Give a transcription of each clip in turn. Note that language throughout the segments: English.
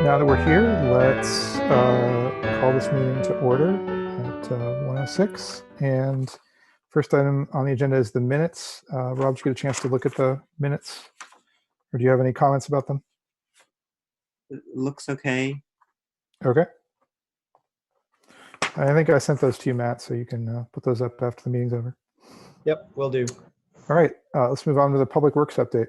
Now that we're here, let's call this meeting to order at 1:06. And first item on the agenda is the minutes. Rob, did you get a chance to look at the minutes? Or do you have any comments about them? It looks okay. Okay. I think I sent those to you, Matt, so you can put those up after the meeting's over. Yep, will do. All right, let's move on to the Public Works update.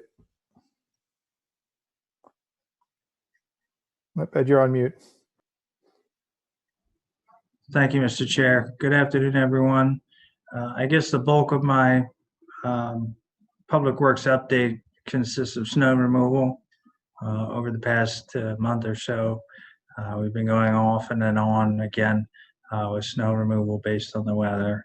Ed, you're on mute. Thank you, Mr. Chair. Good afternoon, everyone. I guess the bulk of my Public Works update consists of snow removal. Over the past month or so, we've been going off and then on again with snow removal based on the weather,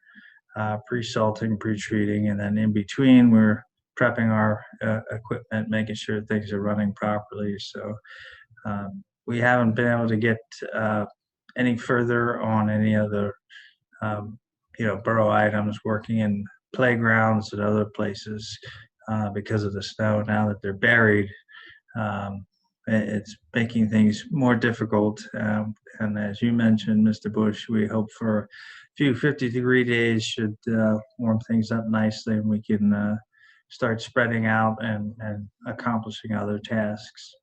pre-salting, pre-treating, and then in between we're prepping our equipment, making sure things are running properly. So we haven't been able to get any further on any other borough items, working in playgrounds and other places because of the snow. Now that they're buried, it's making things more difficult. And as you mentioned, Mr. Bush, we hope for a few 50-degree days should warm things up nicely, and we can start spreading out and accomplishing other tasks.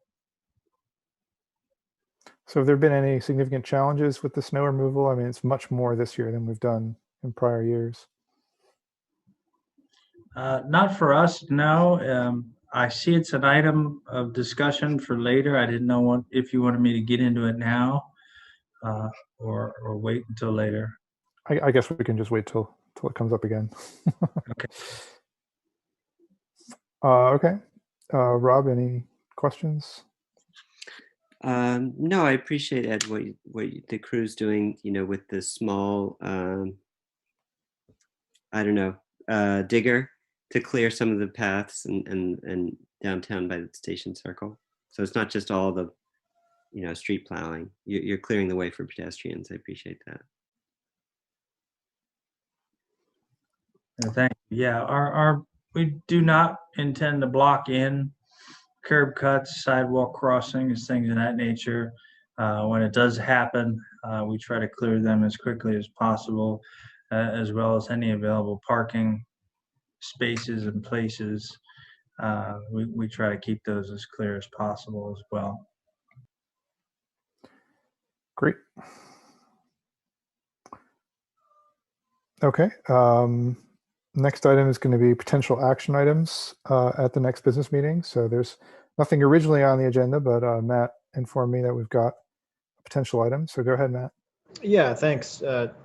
So have there been any significant challenges with the snow removal? I mean, it's much more this year than we've done in prior years. Not for us, no. I see it's an item of discussion for later. I didn't know if you wanted me to get into it now or wait until later. I guess we can just wait till it comes up again. Okay. Okay. Rob, any questions? No, I appreciate, Ed, what the crew's doing, with the small, digger to clear some of the paths and downtown by the station circle. So it's not just all the, street plowing. You're clearing the way for pedestrians. I appreciate that. Thank you. Yeah, we do not intend to block in curb cuts, sidewalk crossings, things of that nature. When it does happen, we try to clear them as quickly as possible, as well as any available parking spaces and places. We try to keep those as clear as possible as well. Great. Okay. Next item is going to be potential action items at the next business meeting. So there's nothing originally on the agenda, but Matt informed me that we've got a potential item. So go ahead, Matt. Yeah, thanks.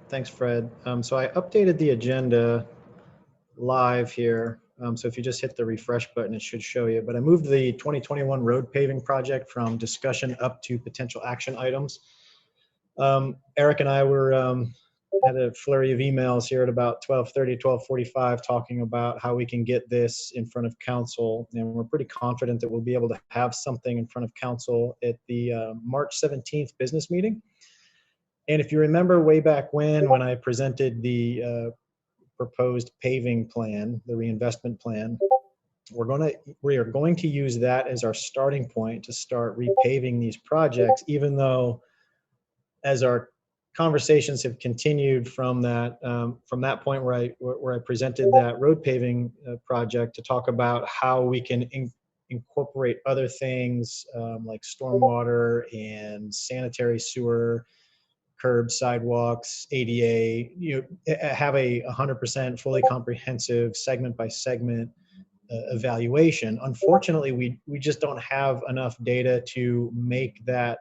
Thanks, Fred. So I updated the agenda live here. So if you just hit the refresh button, it should show you. But I moved the 2021 road paving project from discussion up to potential action items. Eric and I had a flurry of emails here at about 12:30, 12:45 talking about how we can get this in front of council. And we're pretty confident that we'll be able to have something in front of council at the March 17th business meeting. And if you remember way back when I presented the proposed paving plan, the reinvestment plan, we are going to use that as our starting point to start repaving these projects, even though as our conversations have continued from that point where I presented that road paving project to talk about how we can incorporate other things like stormwater and sanitary sewer, curbs, sidewalks, ADA, have a 100% fully comprehensive segment by segment evaluation. Unfortunately, we just don't have enough data to make that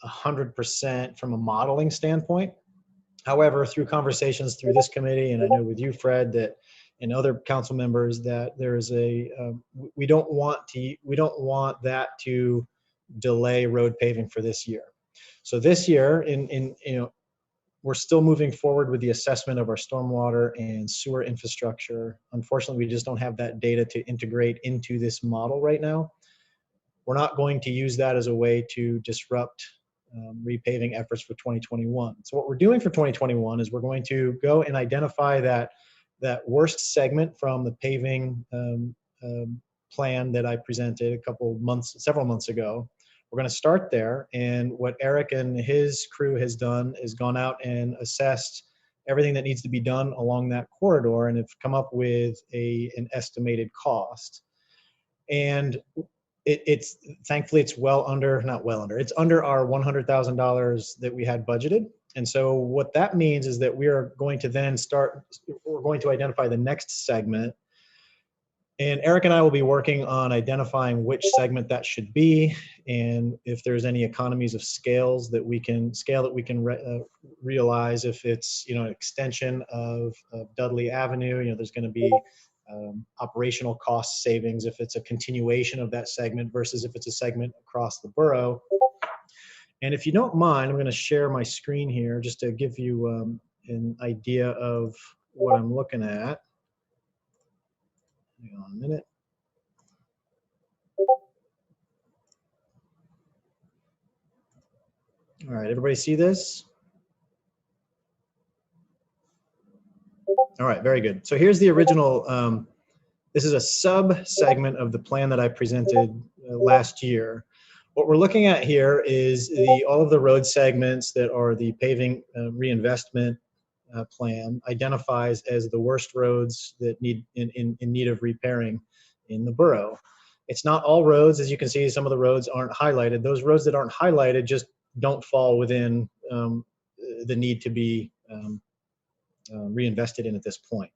100% from a modeling standpoint. However, through conversations through this committee, and I know with you, Fred, and other council members, that there is we don't want that to delay road paving for this year. So this year, we're still moving forward with the assessment of our stormwater and sewer infrastructure. Unfortunately, we just don't have that data to integrate into this model right now. We're not going to use that as a way to disrupt repaving efforts for 2021. So what we're doing for 2021 is we're going to go and identify that worst segment from the paving plan that I presented several months ago. we're going to start there. And what Eric and his crew has done is gone out and assessed everything that needs to be done along that corridor and have come up with an estimated cost. And it's thankfully it's it's under our $100,000 that we had budgeted. And so what that means is that we are going to then we're going to identify the next segment. And Eric and I will be working on identifying which segment that should be, and if there's any economies of scale that we can realize. If it's an extension of Dudley Avenue, there's going to be operational cost savings if it's a continuation of that segment versus if it's a segment across the borough. And if you don't mind, I'm going to share my screen here just to give you an idea of what I'm looking at. Hang on a minute. All right, everybody see this? All right, very good. So here's the original, this is a sub-segment of the plan that I presented last year. What we're looking at here is all of the road segments that are the paving reinvestment plan identifies as the worst roads that need in need of repairing in the borough. It's not all roads. As you can see, some of the roads aren't highlighted. Those roads that aren't highlighted just don't fall within the need to be reinvested in at this point.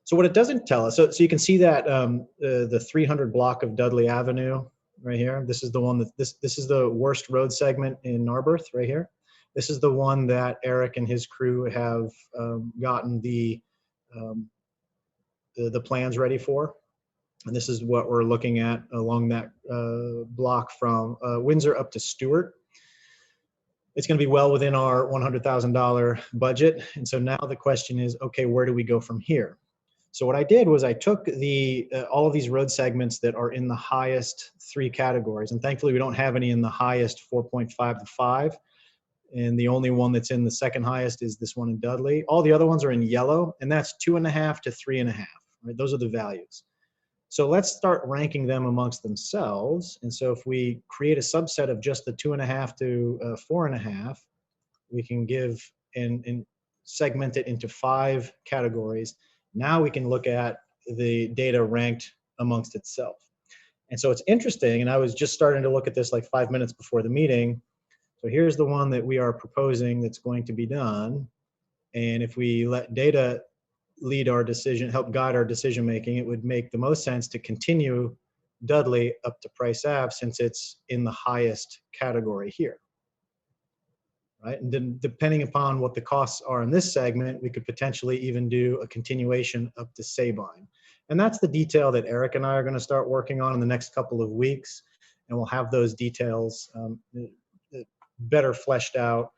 So what it doesn't tell us, so you can see that the 300 block of Dudley Avenue right here. This is the one that this is the worst road segment in Narberth right here. This is the one that Eric and his crew have gotten the plans ready for. And this is what we're looking at along that block from Windsor up to Stewart. It's going to be well within our $100,000 budget. And so now the question is, okay, where do we go from here? So what I did was I took all of these road segments that are in the highest 3 categories. And thankfully, we don't have any in the highest 4.5 to 5. And the only one that's in the second highest is this one in Dudley. All the other ones are in yellow, and that's 2.5 to 3.5. Right? Those are the values. So let's start ranking them amongst themselves. And so if we create a subset of just the 2.5 to 4.5, we can give and segment it into 5 categories. Now we can look at the data ranked amongst itself. And so it's interesting, and I was just starting to look at this like 5 minutes before the meeting. So here's the one that we are proposing that's going to be done. And if we let data lead our decision, help guide our decision making, it would make the most sense to continue Dudley up to Price Ave since it's in the highest category here. Right? And then depending upon what the costs are in this segment, we could potentially even do a continuation up to Sabine. And that's the detail that Eric and I are going to start working on in the next couple of weeks. And we'll have those details better fleshed out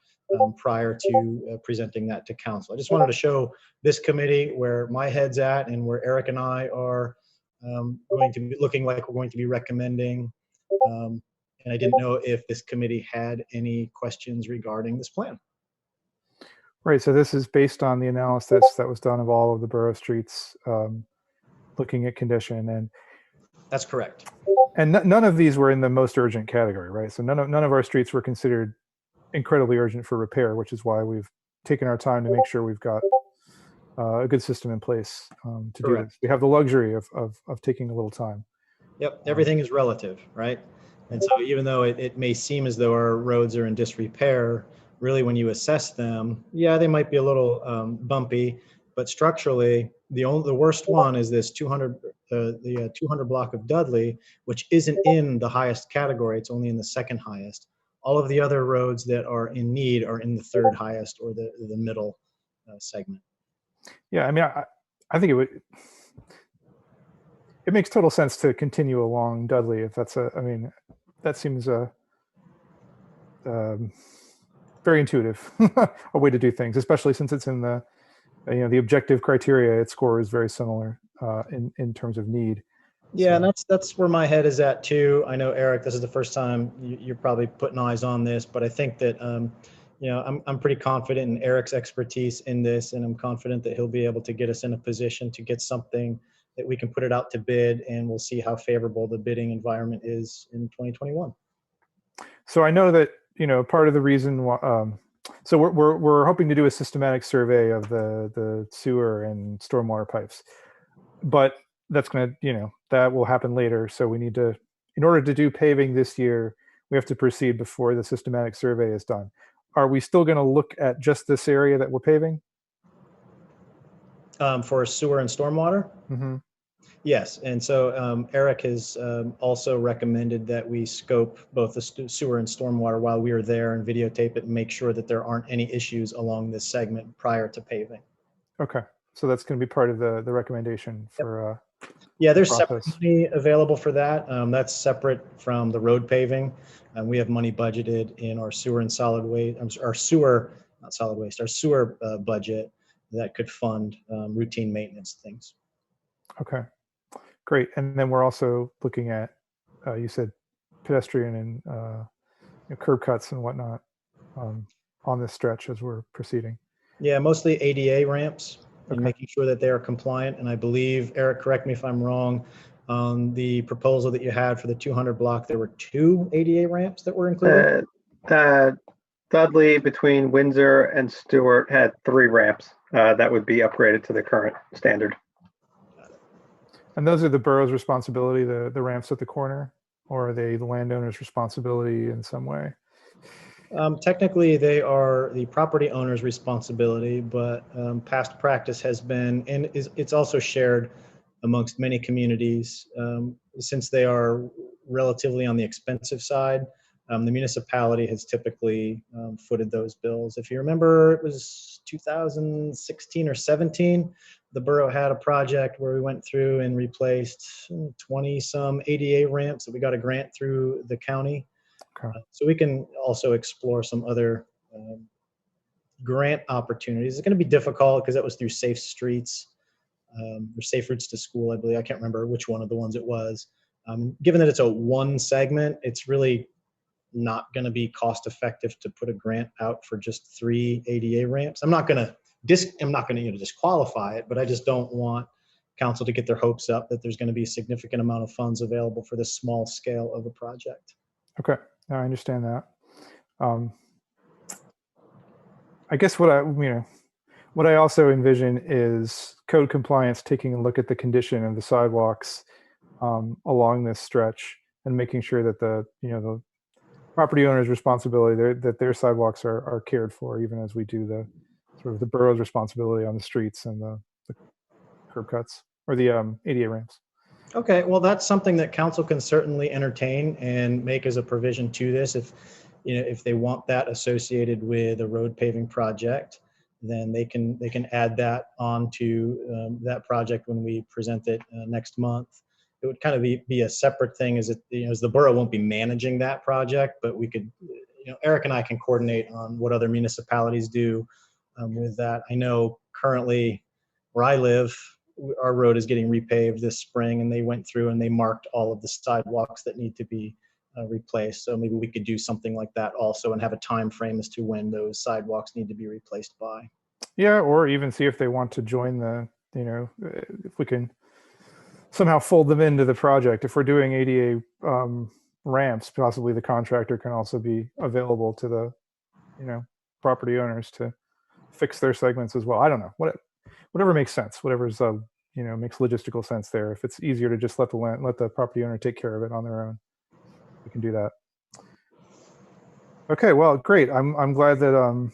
prior to presenting that to council. I just wanted to show this committee where my head's at and where Eric and I are going to be looking like we're going to be recommending. And I didn't know if this committee had any questions regarding this plan. Right, so this is based on the analysis that was done of all of the borough streets, looking at condition, and that's correct. And none of these were in the most urgent category, right? So none of our streets were considered incredibly urgent for repair, which is why we've taken our time to make sure we've got a good system in place to do this. We have the luxury of taking a little time. Yep, everything is relative, right? And so even though it may seem as though our roads are in disrepair, really when you assess them, yeah, they might be a little bumpy, but structurally, the worst one is this 200 block of Dudley, which isn't in the highest category. It's only in the second highest. All of the other roads that are in need are in the third highest or the middle segment. Yeah, I mean, I think it makes total sense to continue along Dudley if that's that seems very intuitive a way to do things, especially since it's in the the objective criteria. Its score is very similar in terms of need. Yeah, so. And that's where my head is at too. I know, Eric, this is the first time you're probably putting eyes on this, but I think that I'm pretty confident in Eric's expertise in this, and I'm confident that he'll be able to get us in a position to get something that we can put it out to bid, and we'll see how favorable the bidding environment is in 2021. So I know that, part of the reason why, so we're hoping to do a systematic survey of the sewer and stormwater pipes, but that's going to, that will happen later. So we need to, in order to do paving this year, we have to proceed before the systematic survey is done. Are we still going to look at just this area that we're paving? For sewer and stormwater? Mm-hmm. Yes, and so Eric has also recommended that we scope both the sewer and stormwater while we are there and videotape it and make sure that there aren't any issues along this segment prior to paving. Okay, so that's going to be part of the recommendation for. Yeah, there's process. separate money available for that. That's separate from the road paving. We have money budgeted in our sewer and solid waste, our sewer, not solid waste, our sewer budget that could fund routine maintenance things. Okay, great. And then we're also looking at, you said pedestrian and curb cuts and whatnot on this stretch as we're proceeding. Yeah, mostly ADA ramps and Okay. making sure that they are compliant. And I believe, Eric, correct me if I'm wrong, on the proposal that you had for the 200 block, there were 2 ADA ramps that were included? Dudley between Windsor and Stewart had 3 ramps that would be upgraded to the current standard. And those are the borough's responsibility, the ramps at the corner, or are they the landowner's responsibility in some way? Technically, they are the property owner's responsibility, but past practice has been, and it's also shared amongst many communities, since they are relatively on the expensive side. The municipality has typically footed those bills. If you remember, it was 2016 or 17, the borough had a project where we went through and replaced 20 some ADA ramps that we got a grant through the county. Okay. So we can also explore some other grant opportunities. It's going to be difficult because that was through Safe Streets or Safe Routes to School, I believe. I can't remember which one of the ones it was. Given that it's a one segment, it's really not going to be cost effective to put a grant out for just 3 ADA ramps. I'm not going to disqualify it, but I just don't want council to get their hopes up that there's going to be a significant amount of funds available for this small scale of a project. Okay, I understand that. I guess what I also envision is code compliance, taking a look at the condition of the sidewalks along this stretch and making sure that the property owner's responsibility, that their sidewalks are cared for, even as we do the sort of the borough's responsibility on the streets and the curb cuts or the ADA ramps. Okay, well, that's something that council can certainly entertain and make as a provision to this. If they want that associated with a road paving project, then they can add that onto that project when we present it next month. It would kind of be a separate thing, as the borough won't be managing that project, but we could, Eric and I can coordinate on what other municipalities do with that. I know currently where I live, our road is getting repaved this spring, and they went through and they marked all of the sidewalks that need to be replaced. So maybe we could do something like that also and have a time frame as to when those sidewalks need to be replaced by. Yeah, or even see if they want to join if we can somehow fold them into the project. If we're doing ADA ramps, possibly the contractor can also be available to the property owners to fix their segments as well. I don't know, whatever makes sense, whatever's makes logistical sense there. If it's easier to just let the property owner take care of it on their own, we can do that. Okay, well, great. I'm glad that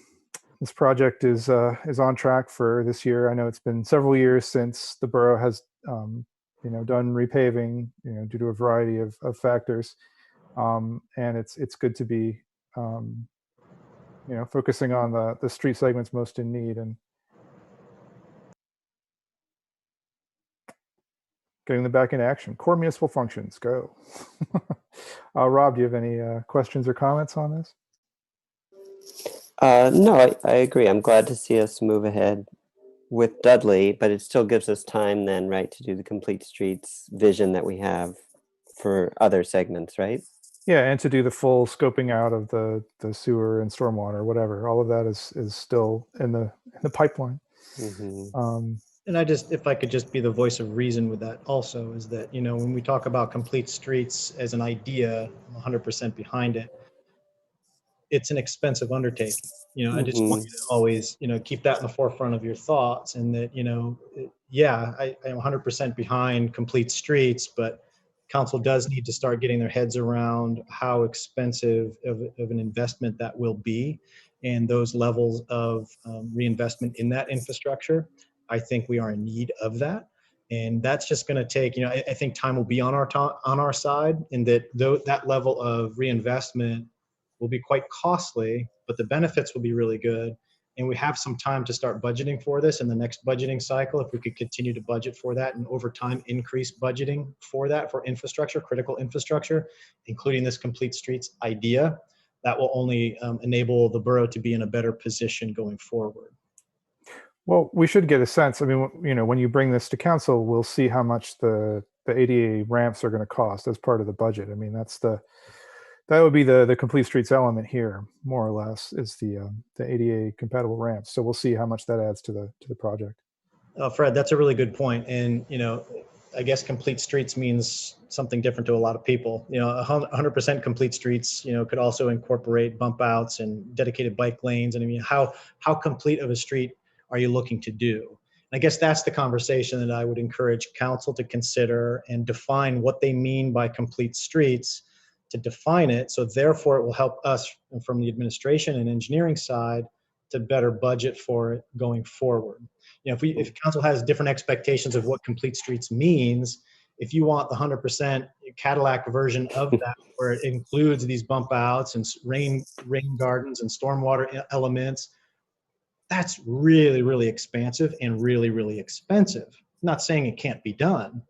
this project is on track for this year. I know it's been several years since the borough has done repaving due to a variety of factors, and it's good to be focusing on the street segments most in need and getting them back into action. Core municipal functions, go. Rob, do you have any questions or comments on this? No, I agree. I'm glad to see us move ahead with Dudley, but it still gives us time then, right, to do the complete streets vision that we have for other segments, right? Yeah, and to do the full scoping out of the sewer and stormwater, whatever. All of that is still in the pipeline. Mm-hmm. And if I could just be the voice of reason with that also, is that, when we talk about complete streets as an idea, I'm 100% behind it. it's an expensive undertaking. I just Mhm. want you to always, keep that in the forefront of your thoughts, and that, yeah, I am 100% behind complete streets, but council does need to start getting their heads around how expensive of an investment that will be, and those levels of reinvestment in that infrastructure. I think we are in need of that. And that's just going to take, I think time will be on our side, and that level of reinvestment will be quite costly, but the benefits will be really good. And we have some time to start budgeting for this in the next budgeting cycle. If we could continue to budget for that, and over time increase budgeting for that, for infrastructure, critical infrastructure, including this complete streets idea, that will only enable the borough to be in a better position going forward. Well, we should get a sense. I mean, when you bring this to council, we'll see how much the ADA ramps are going to cost as part of the budget. I mean, that would be the complete streets element here, more or less, is the ADA compatible ramps. So we'll see how much that adds to the project. Fred, that's a really good point. And, I guess complete streets means something different to a lot of people. 100% complete streets, could also incorporate bump outs and dedicated bike lanes. And I mean, how complete of a street are you looking to do? And I guess that's the conversation that I would encourage council to consider, and define what they mean by complete streets, to define it. So therefore it will help us from the administration and engineering side to better budget for it going forward. If council has different expectations of what complete streets means, if you want the 100% Cadillac version of that, where it includes these bump outs and rain gardens and stormwater elements, that's really, really expansive and really, really expensive. I'm not saying it can't be done,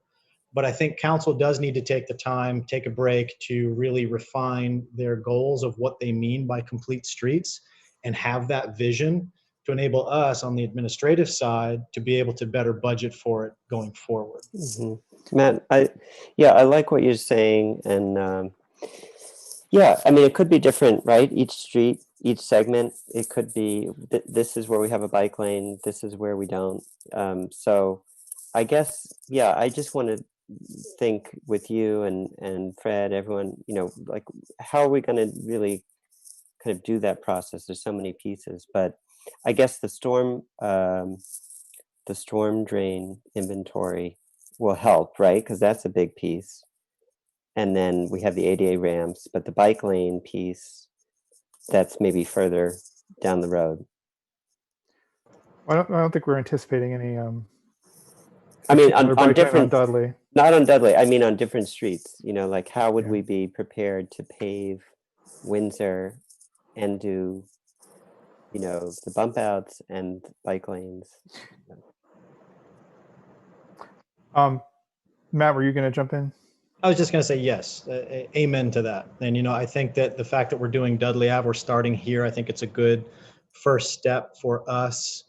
but I think council does need to take the time, take a break, to really refine their goals of what they mean by complete streets, and have that vision to enable us on the administrative side to be able to better budget for it going forward. Mm-hmm. Matt, I like what you're saying, and yeah, I mean, it could be different, right? Each street, each segment, it could be this is where we have a bike lane, this is where we don't. So I guess, yeah, I just want to think with you and Fred, everyone, like, how are we going to really kind of do that process? There's so many pieces, but I guess the storm drain inventory will help, right? Because that's a big piece. And then we have the ADA ramps, but the bike lane piece, that's maybe further down the road. I don't think we're anticipating any. I mean, on on different, Dudley. not on Dudley. I mean, on different streets. Like, how would Yeah. we be prepared to pave Windsor and do, the bump outs and bike lanes? Matt, were you going to jump in? I was just going to say yes, amen to that. And I think that the fact that we're doing Dudley Ave, we're starting here, I think it's a good first step for us.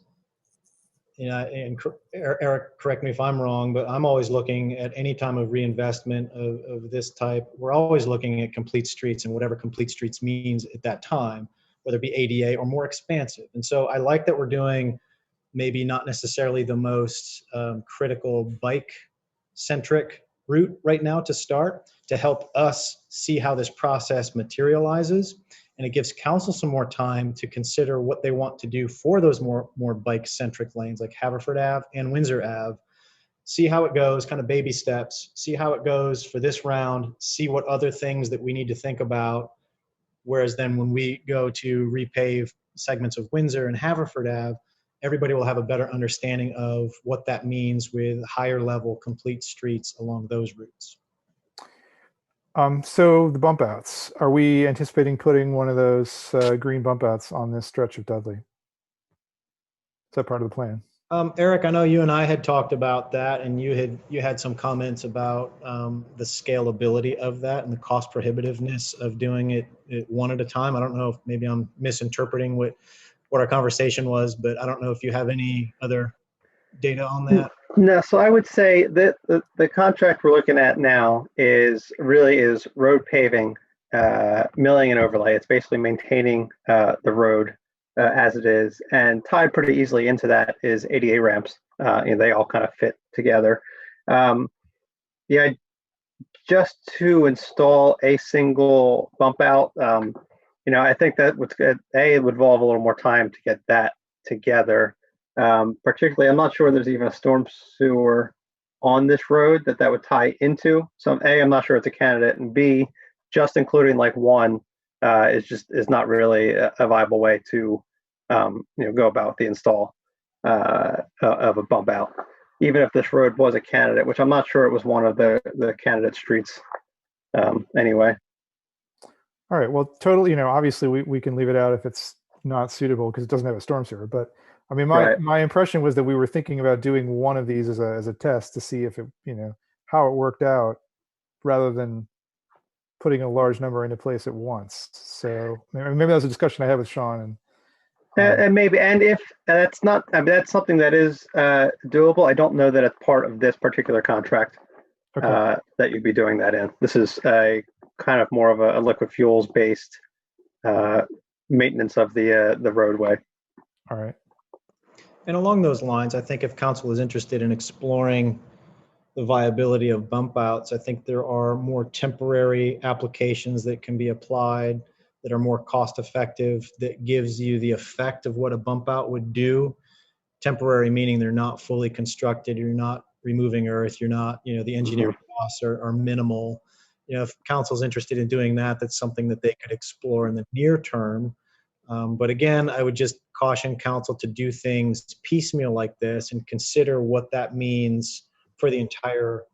And Eric, correct me if I'm wrong, but I'm always looking at any time of reinvestment of this type. We're always looking at complete streets, and whatever complete streets means at that time, whether it be ADA or more expansive. And so I like that we're doing maybe not necessarily the most critical bike-centric route right now to start, to help us see how this process materializes. And it gives council some more time to consider what they want to do for those more bike-centric lanes like Haverford Ave and Windsor Ave. See how it goes, kind of baby steps, see how it goes for this round, see what other things that we need to think about. Whereas then when we go to repave segments of Windsor and Haverford Ave, everybody will have a better understanding of what that means with higher level complete streets along those routes. So the bump outs, are we anticipating putting one of those green bump outs on this stretch of Dudley? Is that part of the plan? Eric, I know you and I had talked about that, and you had some comments about the scalability of that and the cost prohibitiveness of doing it one at a time. I don't know if maybe I'm misinterpreting what our conversation was, but I don't know if you have any other data on that. No, so I would say that the contract we're looking at now is road paving, milling and overlay. It's basically maintaining the road as it is, and tied pretty easily into that is ADA ramps. And they all kind of fit together. Just to install a single bump out, I think that what's good, it would involve a little more time to get that together. Particularly, I'm not sure there's even a storm sewer on this road that would tie into. So I'm not sure it's a candidate, and B, just including like one is not really a viable way to go about the install of a bump out. Even if this road was a candidate, which I'm not sure it was one of the candidate streets anyway. All right. Well, totally. Obviously we can leave it out if it's not suitable because it doesn't have a storm sewer. But I mean, my impression was that we were thinking about doing one of these as a test to see if it, how it worked out, rather than putting a large number into place at once. So maybe that was a discussion I had with Sean. And maybe, and if that's not, I mean, that's something that is doable. I don't know that it's part of this particular contract that you'd be doing that in. This is a kind of more of a liquid fuels based maintenance of the roadway. All right. And along those lines, I think if council is interested in exploring the viability of bump outs, I think there are more temporary applications that can be applied that are more cost effective, that gives you the effect of what a bump out would do. Temporary meaning they're not fully constructed, you're not removing earth, you're not, the engineering costs are minimal. If council's interested in doing that, that's something that they could explore in the near term. But again, I would just caution council to do things piecemeal like this and consider what that means for the entire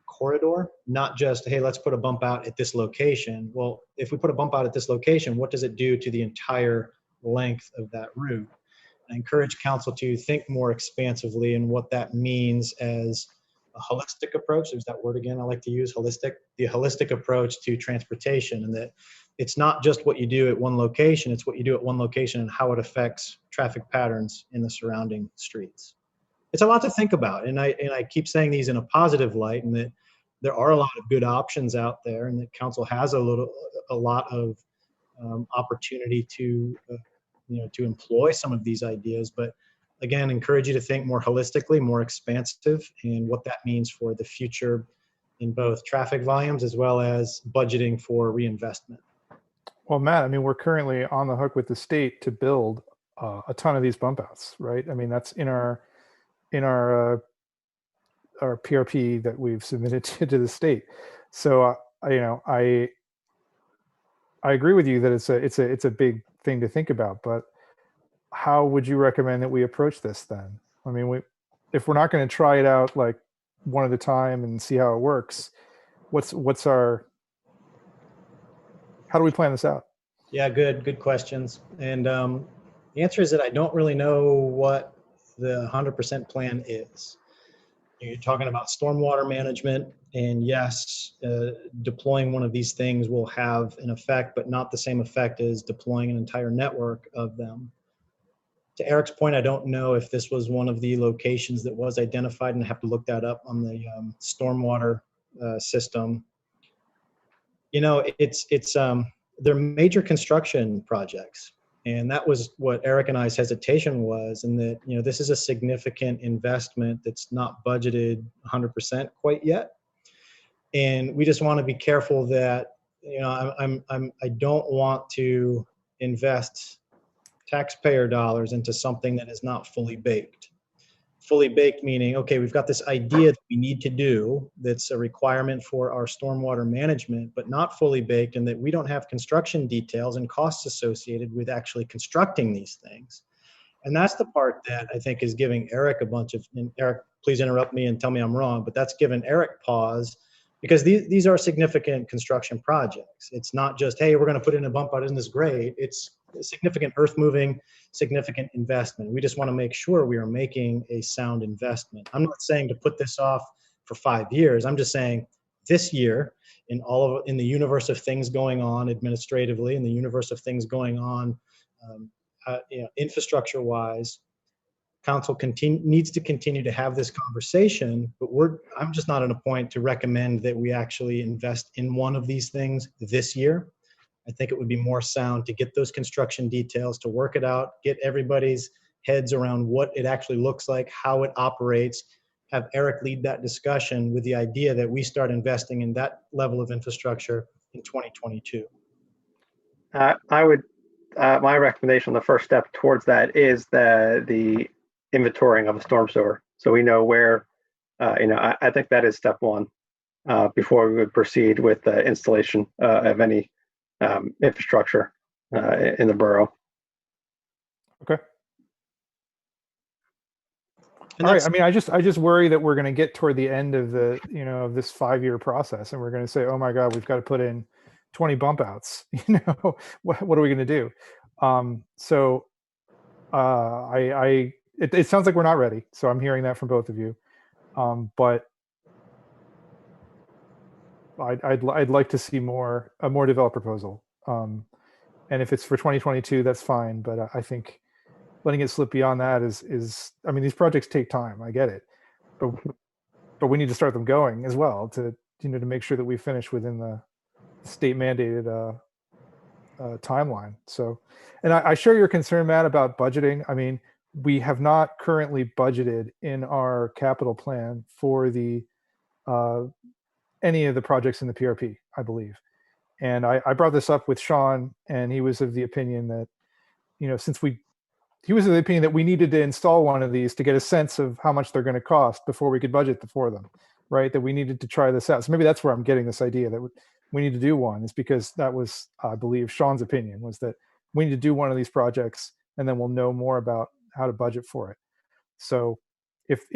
corridor, not just, hey, let's put a bump out at this location. Well, if we put a bump out at this location, what does it do to the entire length of that route? I encourage council to think more expansively in what that means as a holistic approach. There's that word again I like to use, holistic, the holistic approach to transportation, and that it's not just what you do at one location, it's what you do at one location and how it affects traffic patterns in the surrounding streets. It's a lot to think about, and I keep saying these in a positive light, and that there are a lot of good options out there, and that council has a lot of opportunity to to employ some of these ideas. But again, encourage you to think more holistically, more expansive, and what that means for the future in both traffic volumes as well as budgeting for reinvestment. Well, Matt, I mean, we're currently on the hook with the state to build a ton of these bump outs, right? I mean, that's in our PRP that we've submitted to the state. So I agree with you that it's a big thing to think about. But how would you recommend that we approach this then? I mean, if we're not going to try it out like one at a time and see how it works, how do we plan this out? Yeah, good questions. And the answer is that I don't really know what the 100% plan is. You're talking about stormwater management, and yes, deploying one of these things will have an effect, but not the same effect as deploying an entire network of them. To Eric's point, I don't know if this was one of the locations that was identified, and I have to look that up on the stormwater system. They're major construction projects. And that was what Eric and I's hesitation was, and that, this is a significant investment that's not budgeted 100% quite yet. And we just want to be careful that, I don't want to invest taxpayer dollars into something that is not fully baked. Fully baked meaning, okay, we've got this idea that we need to do that's a requirement for our stormwater management, but not fully baked, and that we don't have construction details and costs associated with actually constructing these things. And that's the part that I think is giving Eric and Eric, please interrupt me and tell me I'm wrong, but that's given Eric pause, because these are significant construction projects. It's not just, hey, we're going to put in a bump out, isn't this great? It's significant earth moving, significant investment. We just want to make sure we are making a sound investment. I'm not saying to put this off for 5 years. I'm just saying this year, in the universe of things going on administratively, in the universe of things going on infrastructure wise, council needs to continue to have this conversation, but I'm just not at a point to recommend that we actually invest in one of these things this year. I think it would be more sound to get those construction details, to work it out, get everybody's heads around what it actually looks like, how it operates, have Eric lead that discussion with the idea that we start investing in that level of infrastructure in 2022. I would, my recommendation, the first step towards that is the inventorying of the storm sewer. So we know where, I think that is step one before we would proceed with the installation of any infrastructure in the borough. Okay. And All right. that's, I mean, I just worry that we're going to get toward the end of the, of this 5-year process, and we're going to say, oh my God, we've got to put in 20 bump outs. What are we going to do? So it sounds like we're not ready. So I'm hearing that from both of you. But I'd like to see a more developed proposal. And if it's for 2022, that's fine. But I think letting it slip beyond that is I mean, these projects take time. I get it, but we need to start them going as well to to make sure that we finish within the state mandated timeline. So, and I share your concern, Matt, about budgeting. I mean, we have not currently budgeted in our capital plan for the any of the projects in the PRP, I believe. And I brought this up with Sean, and he was of the opinion that, since he was of the opinion that we needed to install one of these to get a sense of how much they're going to cost before we could budget for them, right? That we needed to try this out. So maybe that's where I'm getting this idea that we need to do one, is because that was, I believe, Sean's opinion, was that we need to do one of these projects and then we'll know more about how to budget for it. So if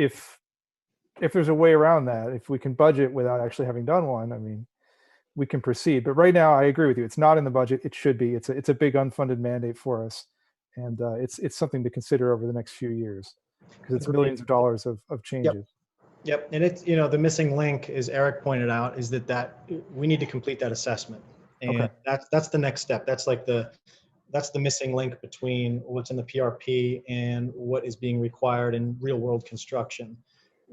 there's a way around that, if we can budget without actually having done one, I mean, we can proceed. But right now, I agree with you. It's not in the budget. It should be. It's a big unfunded mandate for us, and it's something to consider over the next few years, because it's millions of dollars of changes. Yep. And it's, the missing link, as Eric pointed out, is that we need to complete that assessment. And Okay. that's the next step. That's the missing link between what's in the PRP and what is being required in real world construction.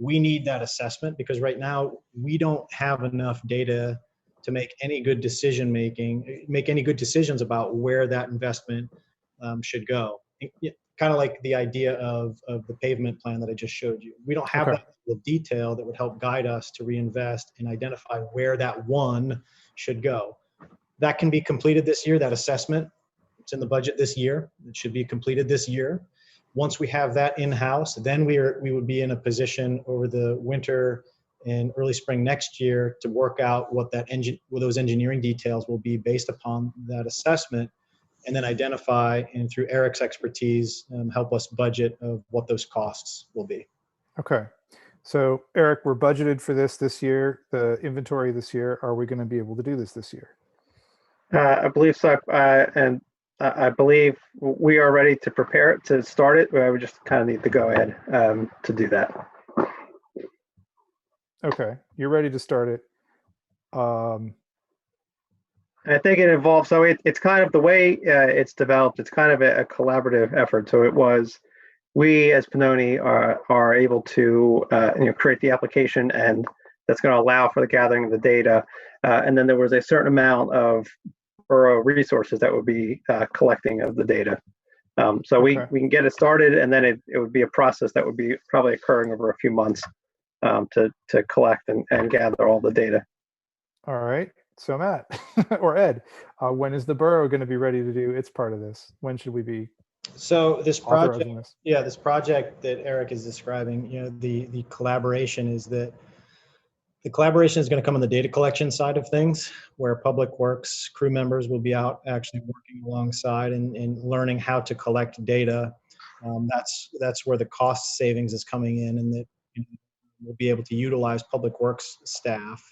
We need that assessment, because right now we don't have enough data to make any good make any good decisions about where that investment should go. Kind of like the idea of the pavement plan that I just showed you. We don't have Okay. that level of detail that would help guide us to reinvest and identify where that one should go. That can be completed this year, that assessment. It's in the budget this year. It should be completed this year. Once we have that in-house, then we would be in a position over the winter and early spring next year to work out what those engineering details will be based upon that assessment, and then identify, and through Eric's expertise, help us budget of what those costs will be. Okay. So Eric, we're budgeted for this year, the inventory this year. Are we going to be able to do this year? I believe so, and I believe we are ready to prepare it, to start it. We just kind of need to go ahead to do that. Okay, you're ready to start it. I think it involves, so it's kind of the way it's developed, it's kind of a collaborative effort. So it was, we as Pannoni are able to create the application, and that's going to allow for the gathering of the data. And then there was a certain amount of borough resources that would be collecting of the data. So we can get it started, and then it would be a process that would be probably occurring over a few months to collect and gather all the data. All right. So Matt or Ed, when is the borough going to be ready to do its part of this? When should we be So this project, authorizing this? yeah, this project that Eric is describing, the collaboration is that the collaboration is going to come on the data collection side of things, where Public Works crew members will be out actually working alongside and learning how to collect data. That's where the cost savings is coming in, and that we'll be able to utilize Public Works staff.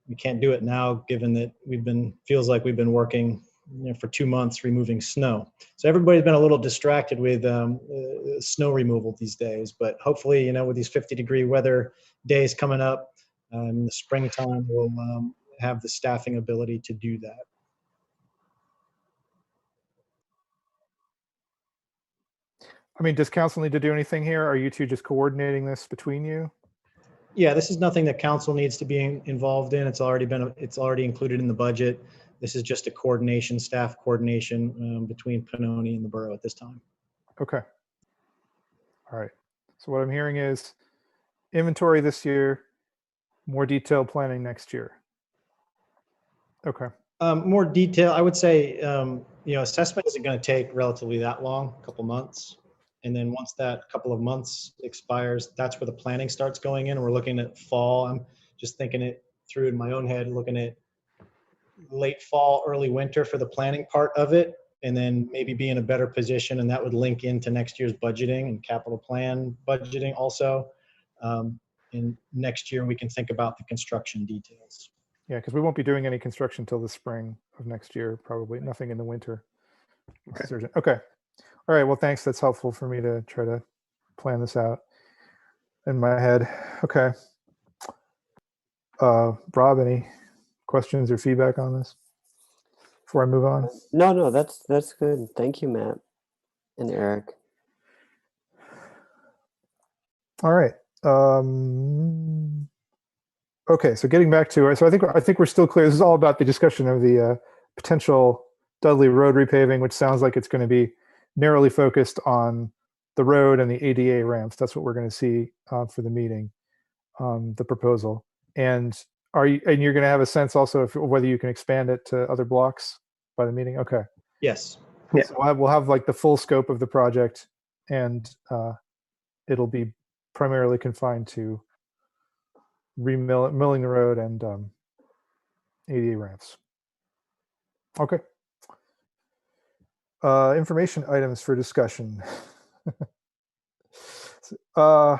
We can't do it now, given that feels like we've been working for 2 months removing snow. So everybody's been a little distracted with snow removal these days, but hopefully, with these 50-degree weather days coming up in the springtime, we'll have the staffing ability to do that. I mean, does council need to do anything here? Are you two just coordinating this between you? Yeah, this is nothing that council needs to be involved in. It's already included in the budget. This is just a staff coordination between Pannoni and the borough at this time. Okay. All right. So what I'm hearing is inventory this year, more detailed planning next year. Okay. More detail, I would say, assessment isn't going to take relatively that long, a couple months. And then once that couple of months expires, that's where the planning starts going in. We're looking at fall. I'm just thinking it through in my own head, looking at late fall, early winter for the planning part of it, and then maybe be in a better position. And that would link into next year's budgeting and capital plan budgeting also. And next year we can think about the construction details. Yeah, because we won't be doing any construction till the spring of next year, probably nothing in the winter. Okay. Okay. All right. Well, thanks. That's helpful for me to try to plan this out in my head. Okay. Rob, any questions or feedback on this before I move on? No, that's good. Thank you, Matt and Eric. All right. Okay, so getting back to it, so I think we're still clear. This is all about the discussion of the potential Dudley Road repaving, which sounds like it's going to be narrowly focused on the road and the ADA ramps. That's what we're going to see for the meeting, the proposal. And you're going to have a sense also of whether you can expand it to other blocks by the meeting. Okay. Yes. Yeah. So we'll have like the full scope of the project, and it'll be primarily confined to milling the road and ADA ramps. Okay. Information items for discussion. So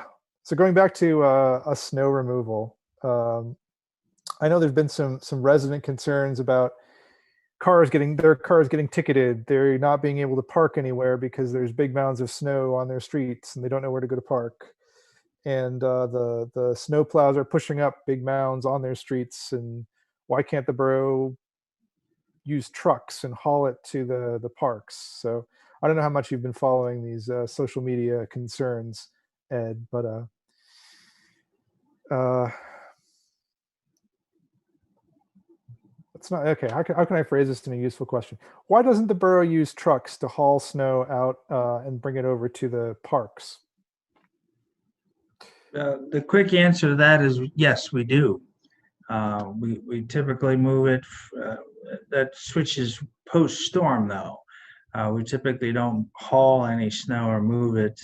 going back to a snow removal, I know there's been some resident concerns about their cars getting ticketed. They're not being able to park anywhere because there's big mounds of snow on their streets and they don't know where to go to park. And the snow plows are pushing up big mounds on their streets. And why can't the borough use trucks and haul it to the parks? So I don't know how much you've been following these social media concerns, Ed, but it's not okay. How can I phrase this in a useful question? Why doesn't the borough use trucks to haul snow out and bring it over to the parks? The quick answer to that is yes, we do. We typically move it. That switches post-storm, though. We typically don't haul any snow or move it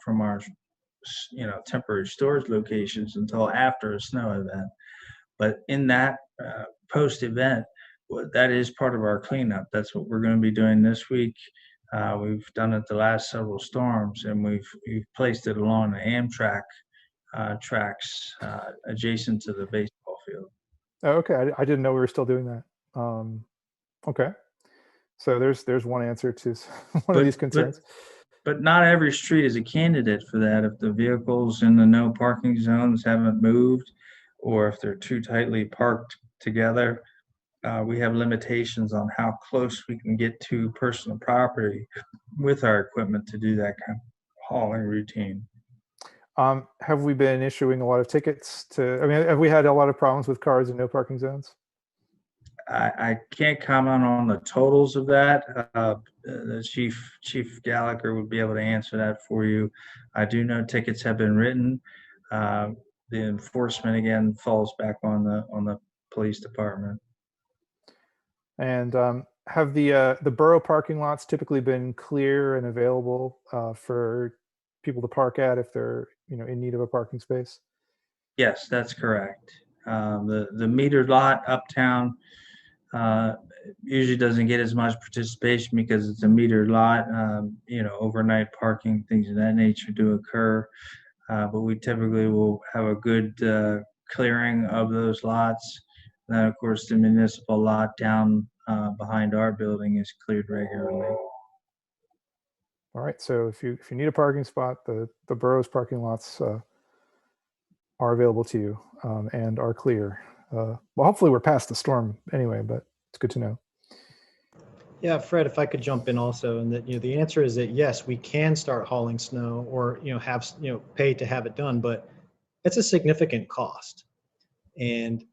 from our, temporary storage locations until after a snow event. But in that post-event, that is part of our cleanup. That's what we're going to be doing this week. We've done it the last several storms, and we've placed it along the Amtrak tracks adjacent to the baseball field. Oh, okay, I didn't know we were still doing that. Okay, so there's one answer to one of these concerns. But not every street is a candidate for that. If the vehicles in the no parking zones haven't moved, or if they're too tightly parked together, we have limitations on how close we can get to personal property with our equipment to do that kind of hauling routine. Have we been issuing a lot of tickets have we had a lot of problems with cars in no parking zones? I can't comment on the totals of that. The Chief Gallagher would be able to answer that for you. I do know tickets have been written. The enforcement again falls back on the police department. And have the borough parking lots typically been clear and available for people to park at if they're in need of a parking space? Yes, that's correct. The metered lot uptown usually doesn't get as much participation because it's a metered lot. Overnight parking, things of that nature do occur, but we typically will have a good clearing of those lots. And then, of course, the municipal lot down behind our building is cleared regularly. All right. So if you need a parking spot, the borough's parking lots are available to you and are clear. Well, hopefully we're past the storm anyway, but it's good to know. Yeah, Fred, if I could jump in also, and that the answer is that yes, we can start hauling snow or have pay to have it done, but it's a significant cost, and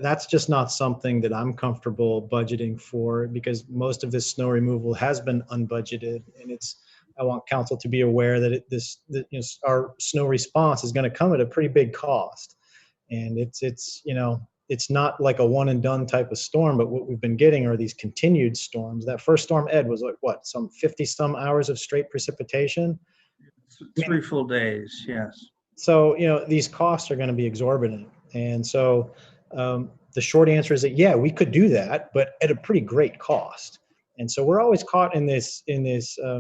that's just not something that I'm comfortable budgeting for, because most of this snow removal has been unbudgeted, and I want council to be aware that our snow response is going to come at a pretty big cost, and it's it's not like a one and done type of storm, but what we've been getting are these continued storms. That first storm, Ed, was like what, some 50 some hours of straight precipitation. 3 full days, yes. So, these costs are going to be exorbitant. And so the short answer is that, yeah, we could do that, but at a pretty great cost. And so we're always caught in this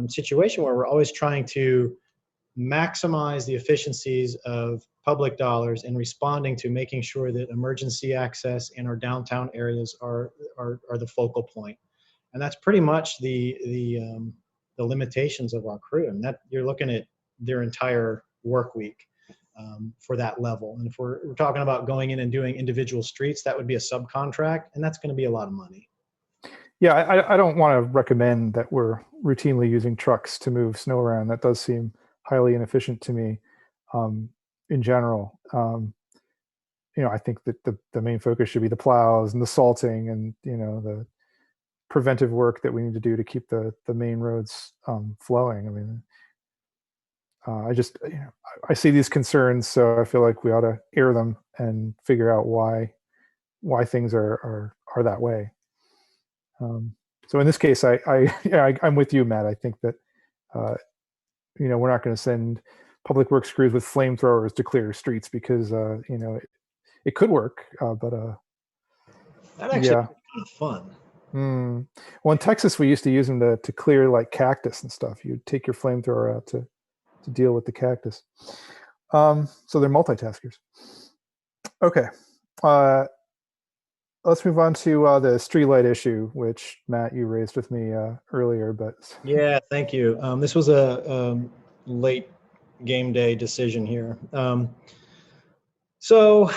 situation where we're always trying to maximize the efficiencies of public dollars in responding to making sure that emergency access in our downtown areas are the focal point. And that's pretty much the limitations of our crew. And that you're looking at their entire work week for that level. And if we're talking about going in and doing individual streets, that would be a subcontract, and that's going to be a lot of money. Yeah, I don't want to recommend that we're routinely using trucks to move snow around. That does seem highly inefficient to me in general. I think that the main focus should be the plows and the salting and, the preventive work that we need to do to keep the main roads flowing. I mean, I see these concerns, so I feel like we ought to air them and figure out why things are that way. So in this case, I'm with you, Matt. I think that we're not going to send public works crews with flamethrowers to clear streets because it could work, but that actually yeah, kind of fun. Well, in Texas, we used to use them to clear like cactus and stuff. You'd take your flamethrower out to deal with the cactus. So they're multitaskers. Okay. Let's move on to the streetlight issue, which Matt, you raised with me earlier. But yeah, thank you. This was a late game day decision here. So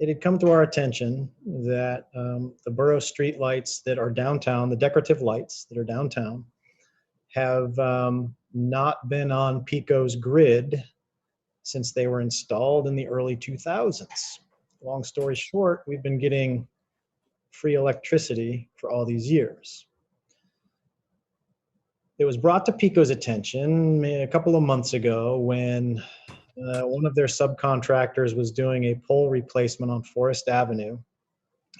it had come to our attention that the borough streetlights that are downtown, the decorative lights that are downtown, have not been on PECO's grid since they were installed in the early 2000s. Long story short, we've been getting free electricity for all these years. It was brought to PECO's attention a couple of months ago when one of their subcontractors was doing a pole replacement on Forest Avenue.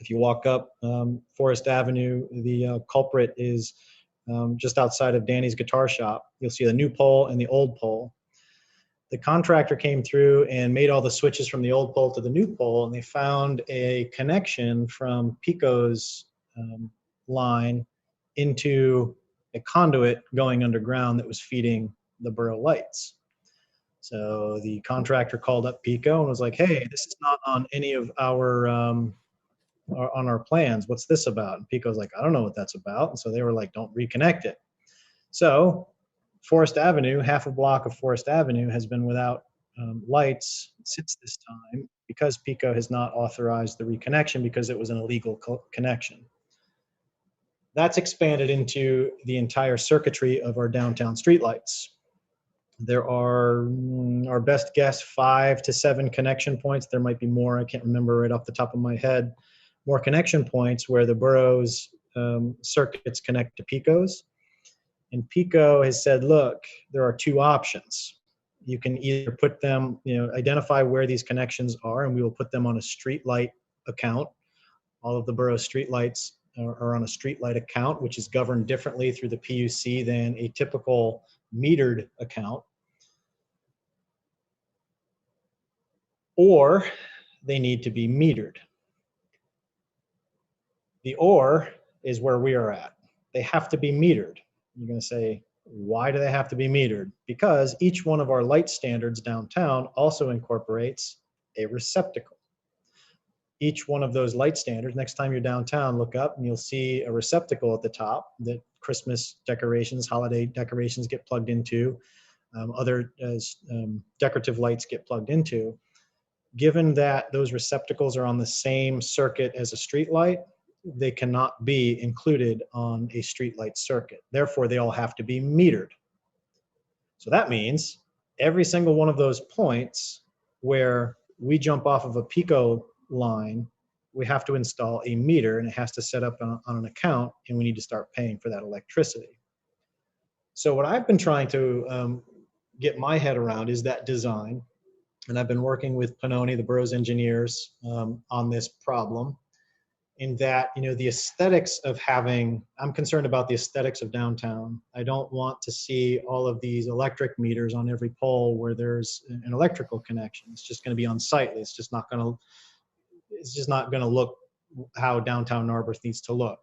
If you walk up Forest Avenue, the culprit is just outside of Danny's Guitar Shop. You'll see the new pole and the old pole. The contractor came through and made all the switches from the old pole to the new pole, and they found a connection from PECO's line into a conduit going underground that was feeding the borough lights. So the contractor called up PECO and was like, hey, this is not on any of our on our plans. What's this about? And PECO's like, I don't know what that's about. And so they were like, don't reconnect it. So Forest Avenue, half a block of Forest Avenue has been without lights since this time because PECO has not authorized the reconnection because it was an illegal connection. That's expanded into the entire circuitry of our downtown streetlights. There are, our best guess, 5 to 7 connection points. There might be more, I can't remember right off the top of my head, more connection points where the borough's circuits connect to PECO's. And PECO has said, look, there are 2 options. You can either put them, identify where these connections are, and we will put them on a streetlight account. All of the borough streetlights are on a streetlight account, which is governed differently through the PUC than a typical metered account. Or they need to be metered. The or is where we are at. They have to be metered. You're going to say, why do they have to be metered? Because each one of our light standards downtown also incorporates a receptacle. Each one of those light standards, next time you're downtown, look up and you'll see a receptacle at the top that Christmas decorations, holiday decorations get plugged into, other decorative lights get plugged into. Given that those receptacles are on the same circuit as a street light, they cannot be included on a streetlight circuit. Therefore, they all have to be metered. So that means every single one of those points where we jump off of a PECO line, we have to install a meter, and it has to set up on an account, and we need to start paying for that electricity. So what I've been trying to get my head around is that design. and I've been working with Pannoni, the borough's engineers, on this problem. In that, the aesthetics of I'm concerned about the aesthetics of downtown. I don't want to see all of these electric meters on every pole where there's an electrical connection. It's just going to be unsightly. It's just not going to look how downtown Narberth needs to look.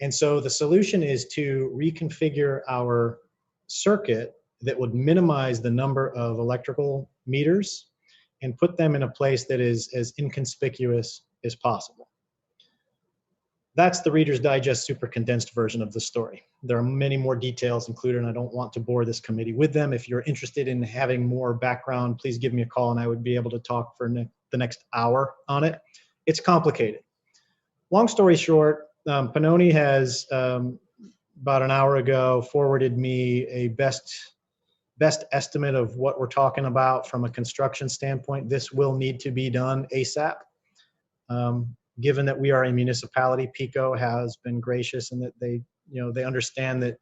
And so the solution is to reconfigure our circuit that would minimize the number of electrical meters and put them in a place that is as inconspicuous as possible. That's the Reader's Digest super condensed version of the story. There are many more details included, and I don't want to bore this committee with them. If you're interested in having more background, please give me a call and I would be able to talk for the next hour on it. It's complicated. Long story short, Pannoni has, about an hour ago, forwarded me a best estimate of what we're talking about from a construction standpoint. This will need to be done ASAP. Given that we are a municipality, PICO has been gracious and that they understand that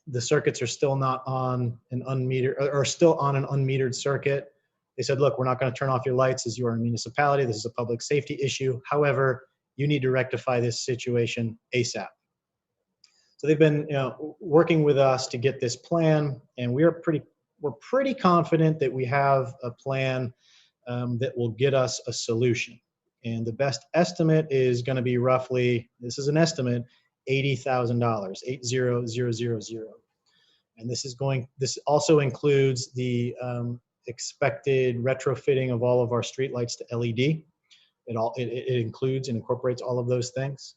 the circuits are still not on an unmetered, or still on an unmetered circuit. They said, look, we're not going to turn off your lights as you are a municipality. This is a public safety issue. However, you need to rectify this situation ASAP. So they've been working with us to get this plan, and we're pretty confident that we have a plan that will get us a solution. And the best estimate is going to be roughly, this is an estimate, $80,000, 80,000. And this also includes the expected retrofitting of all of our streetlights to LED. It includes and incorporates all of those things.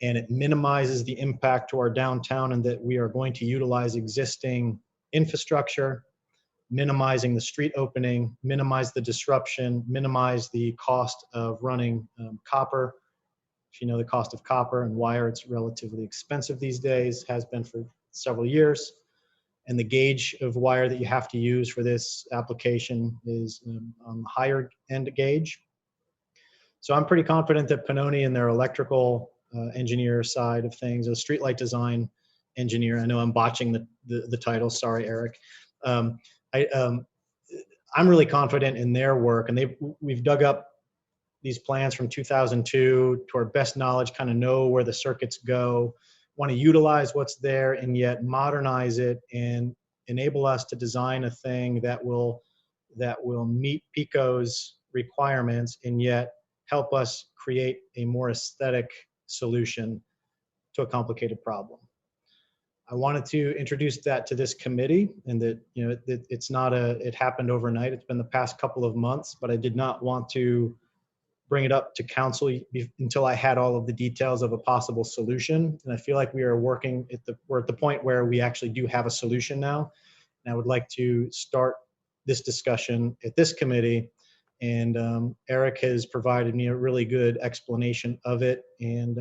And it minimizes the impact to our downtown, and that we are going to utilize existing infrastructure, minimizing the street opening, minimize the disruption, minimize the cost of running copper. If you know the cost of copper and wire, it's relatively expensive these days, has been for several years. And the gauge of wire that you have to use for this application is on the higher end gauge. So I'm pretty confident that Pannoni and their electrical engineer side of things, a streetlight design engineer, I know I'm botching the title, sorry, Eric. I'm really confident in their work, and we've dug up these plans from 2002 to our best knowledge, kind of know where the circuits go, want to utilize what's there and yet modernize it and enable us to design a thing that will meet PICO's requirements and yet help us create a more aesthetic solution to a complicated problem. I wanted to introduce that to this committee, and that it happened overnight. It's been the past couple of months, but I did not want to bring it up to council until I had all of the details of a possible solution. And I feel like we're at the point where we actually do have a solution now. And I would like to start this discussion at this committee. And Eric has provided me a really good explanation of it. And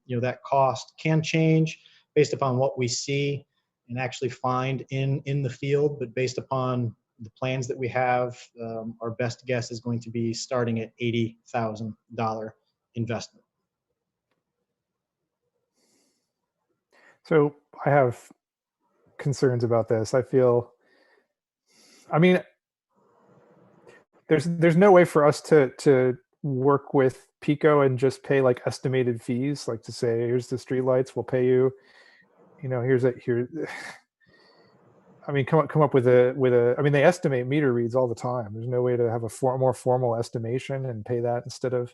that cost can change based upon what we see and actually find in the field, but based upon the plans that we have, our best guess is going to be starting at $80,000 investment. So I have concerns about this. There's no way for us to work with PICO and just pay like estimated fees, like to say, here's the streetlights, we'll pay you, come up with they estimate meter reads all the time. There's no way to have a more formal estimation and pay that instead of,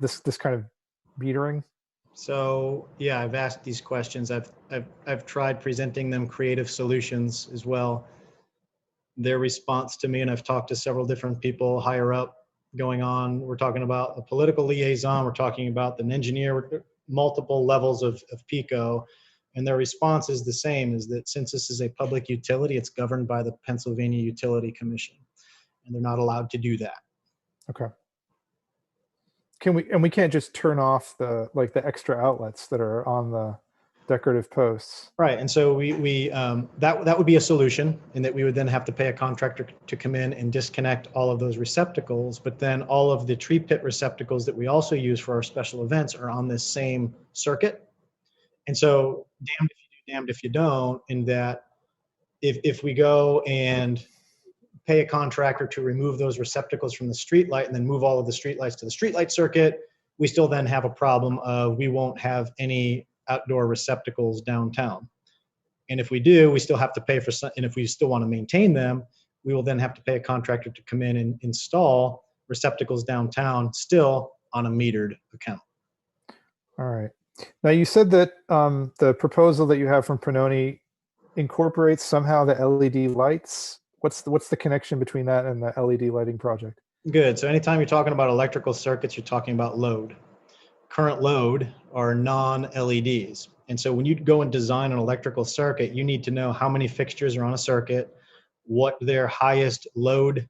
this kind of metering. So yeah, I've asked these questions. I've tried presenting them creative solutions as well. Their response to me, and I've talked to several different people higher up going on. We're talking about a political liaison. We're talking about an engineer, multiple levels of PICO. And their response is the same, is that since this is a public utility, it's governed by the Pennsylvania Utility Commission, and they're not allowed to do that. Okay. We can't just turn off the extra outlets that are on the decorative posts. Right. And so that would be a solution, in that we would then have to pay a contractor to come in and disconnect all of those receptacles. But then all of the tree pit receptacles that we also use for our special events are on this same circuit. And so damned if you do, damned if you don't, in that if we go and pay a contractor to remove those receptacles from the street light and then move all of the street lights to the street light circuit, we still then have a problem of we won't have any outdoor receptacles downtown. And if we do, we still have to pay for some, and if we still want to maintain them, we will then have to pay a contractor to come in and install receptacles downtown, still on a metered account. All right. Now you said that the proposal that you have from Pannoni incorporates somehow the LED lights. What's the connection between that and the LED lighting project? Good. So anytime you're talking about electrical circuits, you're talking about load. Current load are non-LEDs. And so when you go and design an electrical circuit, you need to know how many fixtures are on a circuit, what their highest load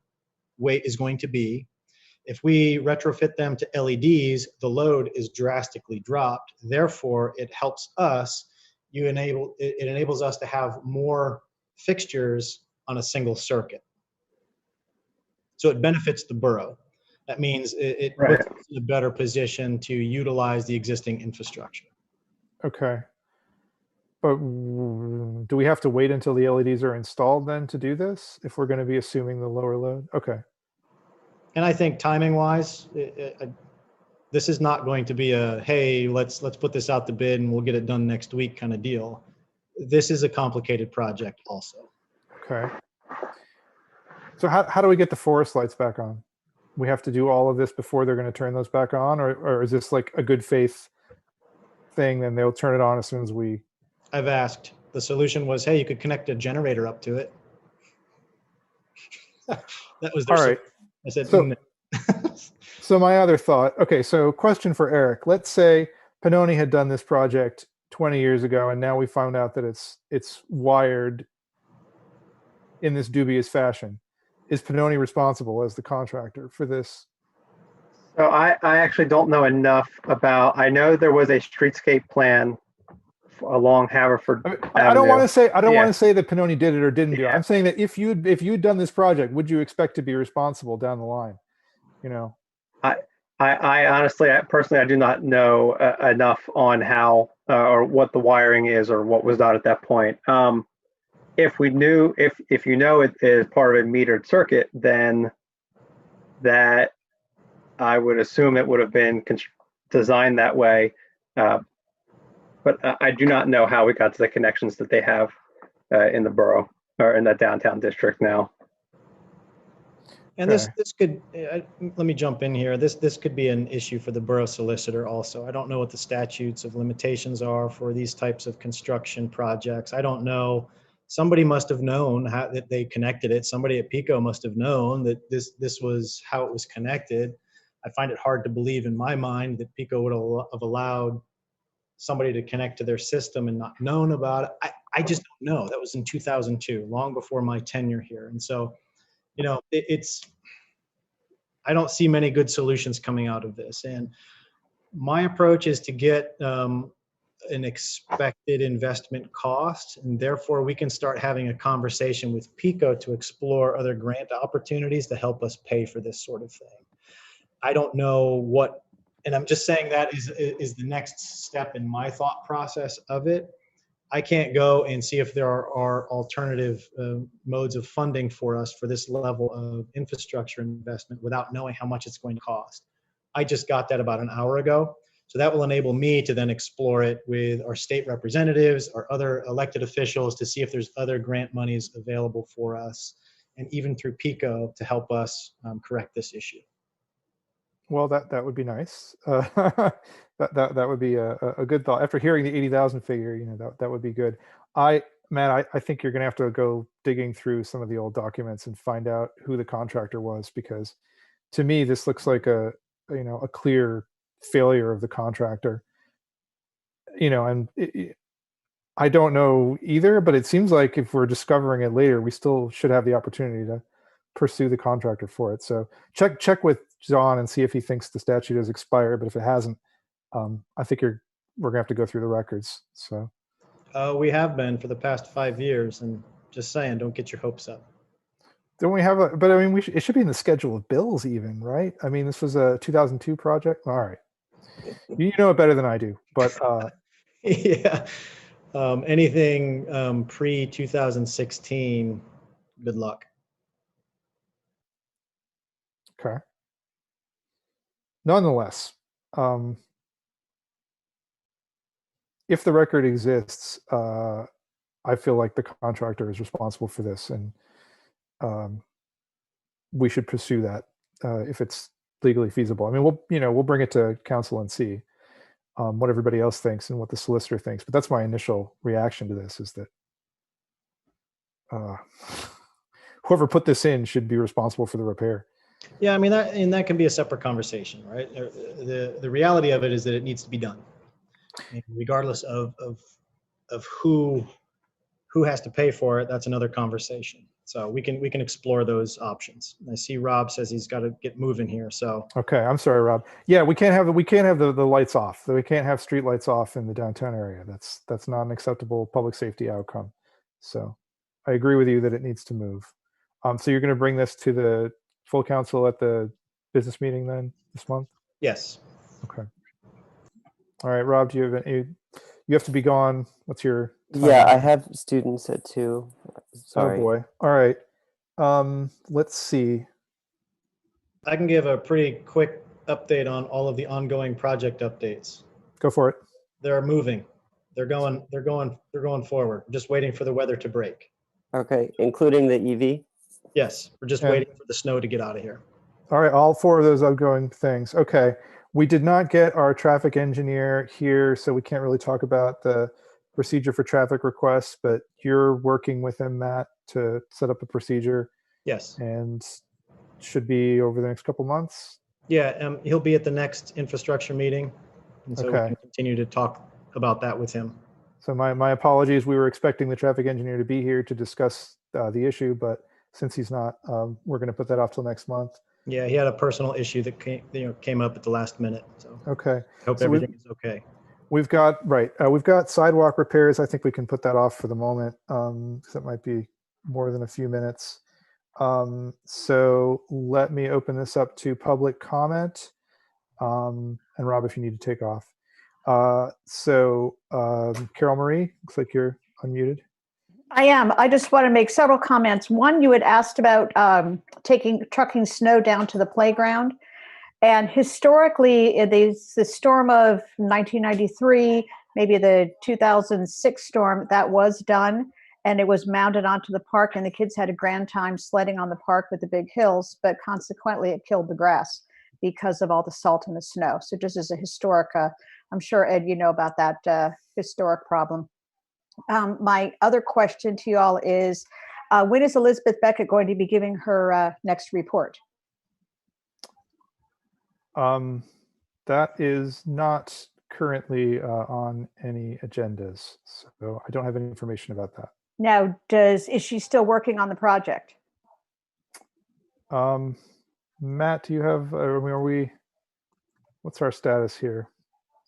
weight is going to be. If we retrofit them to LEDs, the load is drastically dropped. Therefore, it helps us. It enables us to have more fixtures on a single circuit. So it benefits the borough. That means it Right. puts us in a better position to utilize the existing infrastructure. Okay. But do we have to wait until the LEDs are installed then to do this if we're going to be assuming the lower load? Okay. And I think timing wise, this is not going to be a, hey, let's put this out to bid and we'll get it done next week kind of deal. This is a complicated project also. Okay. So how do we get the forest lights back on? We have to do all of this before they're going to turn those back on, or is this like a good faith thing and they'll turn it on as soon as we... I've asked. The solution was, hey, you could connect a generator up to it. That was their All right. I said, So- no. So my other thought, okay, so question for Eric. Let's say Pannoni had done this project 20 years ago and now we found out that it's wired in this dubious fashion. Is Pannoni responsible as the contractor for this? So I actually don't know enough about, I know there was a streetscape plan along Haverford I mean, I don't Avenue. want to say Yeah. want to say that Pannoni did it or didn't do it. Yeah. I'm saying that if you'd done this project, would you expect to be responsible down the line? You know. I honestly, personally, I do not know enough on how or what the wiring is or what was done at that point. If we knew, if you know it is part of a metered circuit, then that I would assume it would have been designed that way. But I do not know how we got to the connections that they have in the borough or in the downtown district now. And this could, let me jump in here. This could be an issue for the borough solicitor also. I don't know what the statutes of limitations are for these types of construction projects. I don't know. Somebody must have known how that they connected it. Somebody at PICO must have known that this was how it was connected. I find it hard to believe in my mind that PICO would have allowed somebody to connect to their system and not known about it. I just don't know. That was in 2002, long before my tenure here. And so, you know, I don't see many good solutions coming out of this. And my approach is to get an expected investment cost, and therefore we can start having a conversation with PICO to explore other grant opportunities to help us pay for this sort of thing. I don't know what, and I'm just saying that is the next step in my thought process of it. I can't go and see if there are alternative modes of funding for us for this level of infrastructure investment without knowing how much it's going to cost. I just got that about an hour ago. So that will enable me to then explore it with our state representatives, our other elected officials to see if there's other grant monies available for us, and even through PICO to help us correct this issue. Well, that would be nice. That would be a good thought. After hearing the 80,000 figure, you know, that would be good. I think you're gonna have to go digging through some of the old documents and find out who the contractor was, because to me this looks like a clear failure of the contractor. You know, and I don't know either, but it seems like if we're discovering it later, we still should have the opportunity to pursue the contractor for it. So check with John and see if he thinks the statute has expired. But if it hasn't, I think we're gonna have to go through the records. So We have been for the past 5 years, and just saying, don't get your hopes up. don't we have a? But I mean, it should be in the schedule of bills, even, right? I mean, this was a 2002 project. All right, you know it better than I do, but Yeah. Anything pre-2016, good luck. Okay. Nonetheless, if the record exists, I feel like the contractor is responsible for this, and we should pursue that if it's legally feasible. I mean, we'll bring it to council and see what everybody else thinks and what the solicitor thinks. But that's my initial reaction to this: is that whoever put this in should be responsible for the repair. Yeah, I mean, that can be a separate conversation, right? The reality of it is that it needs to be done, and regardless of who has to pay for it. That's another conversation. So we can explore those options. I see Rob says he's got to get moving here. So Okay, I'm sorry, Rob. Yeah, we can't have the lights off. We can't have street lights off in the downtown area. That's not an acceptable public safety outcome. So I agree with you that it needs to move. So you're going to bring this to the full council at the business meeting then this month? yes. Okay. All right, Rob, do you have any? You have to be gone. What's your time? Yeah, I have students at 2. Sorry. Oh boy. All right. Let's see. I can give a pretty quick update on all of the ongoing project updates. Go for it. They're moving. They're going forward. We're just waiting for the weather to break. Okay, including the EV? Yes, we're just And- waiting for the snow to get out of here. All right, all 4 of those outgoing things. Okay. We did not get our traffic engineer here, so we can't really talk about the procedure for traffic requests, but you're working with him, Matt, to set up a procedure Yes. and should be over the next couple months. Yeah, he'll be at the next infrastructure meeting. And so we Okay. can continue to talk about that with him. So my apologies. We were expecting the traffic engineer to be here to discuss the issue, but since he's not, we're going to put that off till next month. Yeah, he had a personal issue that came up at the last minute. So Okay. I hope So everything is okay. We've got sidewalk repairs. I think we can put that off for the moment because that might be more than a few minutes. So let me open this up to public comment. And Rob, if you need to take off. Carol Marie, looks like you're unmuted. I am. I just want to make several comments. One, you had asked about trucking snow down to the playground. And historically, the storm of 1993, maybe the 2006 storm, that was done. And it was mounted onto the park, and the kids had a grand time sledding on the park with the big hills. But consequently, it killed the grass because of all the salt and the snow. So just as a historic, I'm sure, Ed, you know about that historic problem. My other question to you all is, when is Elizabeth Beckett going to be giving her next report? That is not currently on any agendas, so I don't have any information about that. Now, is she still working on the project? Matt, do you have, what's our status here?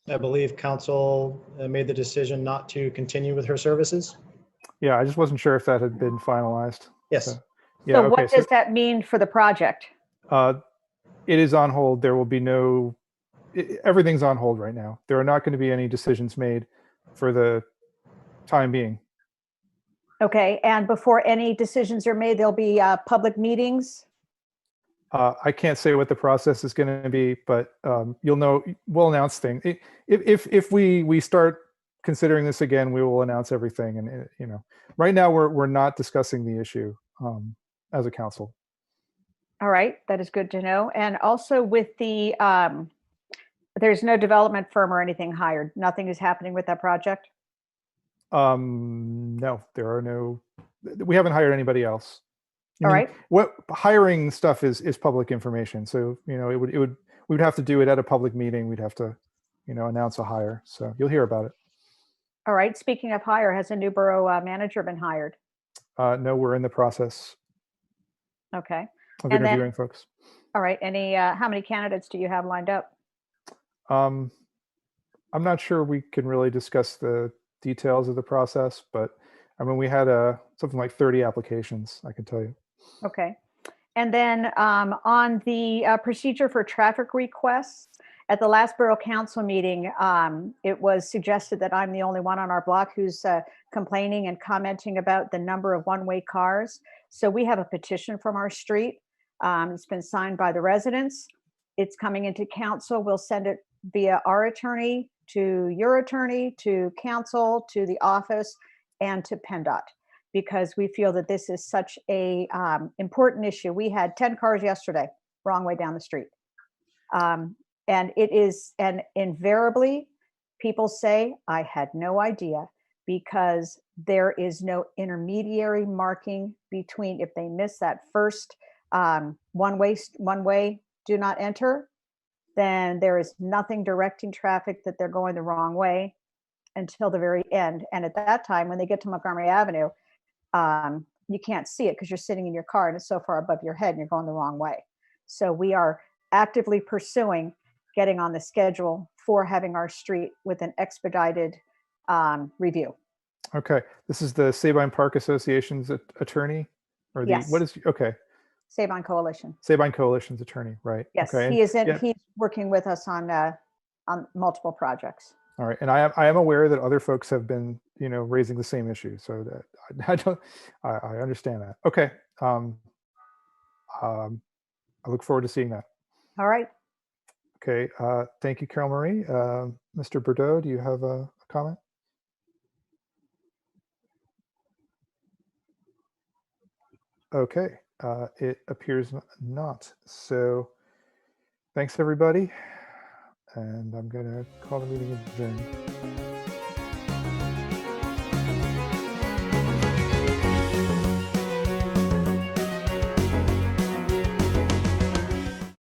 I believe council made the decision not to continue with her services. Yeah, I just wasn't sure if that had been finalized. Yes. So, yeah, So okay. what does that mean for the project? It is on hold. There will be everything's on hold right now. There are not going to be any decisions made for the time being. Okay, and before any decisions are made, there'll be public meetings? I can't say what the process is going to be, but you'll know. We'll announce things. If we start considering this again, we will announce everything. And right now we're not discussing the issue as a council. All right, that is good to know. And also with the, there's no development firm or anything hired. Nothing is happening with that project? No, there are no. We haven't hired anybody else. All right. What hiring stuff is public information. So we would have to do it at a public meeting. We'd have to, announce a hire. So you'll hear about it. All right. Speaking of hire, has a new borough manager been hired? No, we're in the process Okay. of And then- interviewing folks. All right. How many candidates do you have lined up? I'm not sure we can really discuss the details of the process, but I mean, we had something like 30 applications, I can tell you. Okay. And then on the procedure for traffic requests, At the last Borough Council meeting, it was suggested that I'm the only one on our block who's complaining and commenting about the number of one-way cars. So we have a petition from our street. It's been signed by the residents. It's coming into council. We'll send it via our attorney to your attorney, to council, to the office, and to PennDOT, because we feel that this is such a important issue. We had 10 cars yesterday, wrong way down the street. And it is, and invariably people say, I had no idea, because there is no intermediary marking between, if they miss that first one way, do not enter, then there is nothing directing traffic that they're going the wrong way until the very end. And at that time, when they get to Montgomery Avenue, you can't see it because you're sitting in your car and it's so far above your head and you're going the wrong way. So we are actively pursuing getting on the schedule for having our street with an expedited review. Okay, this is the Sabine Park Association's attorney, or the Yes. what is okay? Sabine Coalition. Sabine Coalition's attorney, right? Yes, Okay. he is in. Yeah. He's working with us on multiple projects. All right, and I am aware that other folks have been, raising the same issue, so that I understand that. Okay, I look forward to seeing that. All right. Okay, thank you, Carol Marie. Mr. Bordeaux, do you have a comment? Okay, it appears not. So thanks, everybody. And I'm going to call the meeting adjourned.